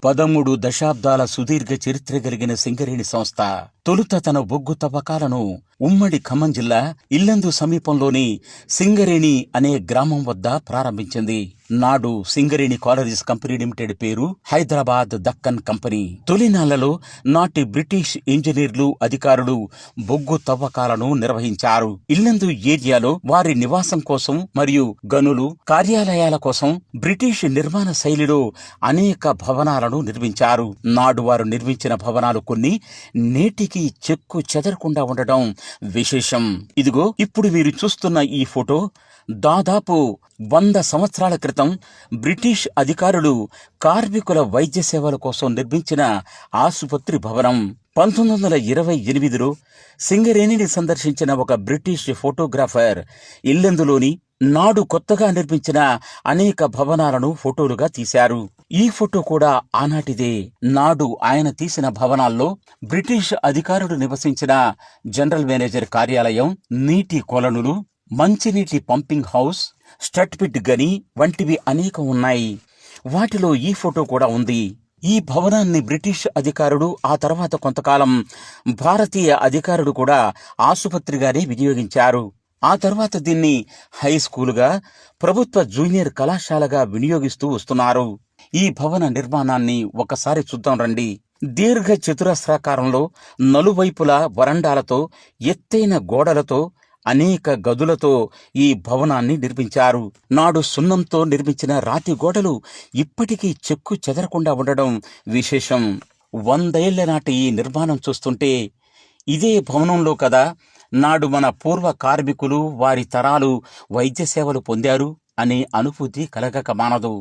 పదమూడు దశాబ్దాల సుదీర్ఘ చరిత్ర కలిగిన సింగరేణి సంస్థ తొలుత తన బొగ్గు తవ్వకాలను ఉమ్మడి ఖమ్మం జిల్లా ఇల్లందు సమీపంలోని సింగరేణి అనే గ్రామం వద్ద ప్రారంభించింది. నాడు సింగరేణి కాలరీస్ కంపెనీ లిమిటెడ్ పేరు హైదరాబాద్ దక్కన్ కంపెనీ. తొలినాళ్లలో నాటి బ్రిటిష్ ఇంజనీర్లు, అధికారులు బొగ్గు తవ్వకాలను నిర్వహించారు. ఇల్లందు ఏరియాలో వారి నివాసం కోసం మరియు గనులు, కార్యాలయాల కోసం బ్రిటిష్ నిర్మాణ శైలిలో అనేక భవనాలను నిర్మించారు. నాడు వారు నిర్మించిన భవనాలు కొన్ని నేటికి చెక్కు చెదరకుండా ఉండడం విశేషం. ఇదిగో ఇప్పుడు మీరు చూస్తున్న ఈ ఫోటో దాదాపు 100 సంవత్సరాల క్రితం బ్రిటిష్ అధికారులు కార్మికుల వైద్య సేవల కోసం నిర్మించిన ఆసుపత్రి భవనం. 1928లో సింగరేణిని సందర్శించిన ఒక బ్రిటిష్ ఫోటోగ్రాఫర్ ఇల్లెందులోని నాడు కొత్తగా నిర్మించిన అనేక భవనాలను ఫోటోలుగా తీశారు. ఈ ఫోటో కూడా ఆనాటిదే. నాడు ఆయన తీసిన భవనాల్లో బ్రిటిష్ అధికారులు నివసించిన జనరల్ మేనేజర్ కార్యాలయం, నీటి కొలనులు, మంచినీటి పంపింగ్ హౌస్, స్ట్రట్పిట్ గని వంటివి అనేకం ఉన్నాయి. వాటిలో ఈ ఫోటో కూడా ఉంది. ఈ భవనాన్ని బ్రిటిష్ అధికారులు, ఆ తర్వాత కొంతకాలం భారతీయ అధికారులు కూడా ఆసుపత్రిగానే వినియోగించారు. ఆ తర్వాత దీన్ని హై స్కూలుగా, ప్రభుత్వ జూనియర్ కళాశాలగా వినియోగిస్తూ వస్తున్నారు. ఈ భవన నిర్మాణాన్ని ఒకసారి చూద్దాం రండి. దీర్ఘ చతురస్రాకారంలో నలువైపులా వరండాలతో, ఎత్తైన గోడలతో, అనేక గదులతో ఈ భవనాన్ని నిర్మించారు. నాడు సున్నంతో నిర్మించిన రాతి గోడలు ఇప్పటికీ చెక్కు చెదరకుండా ఉండడం విశేషం. 100 ఏళ్ల నాటి ఈ నిర్మాణం చూస్తుంటే ఇదే భవనంలో కదా నాడు మన పూర్వ కార్మికులు, వారి తరాలు వైద్య సేవలు పొందారు అనే అనుభూతి కలగక మానదు.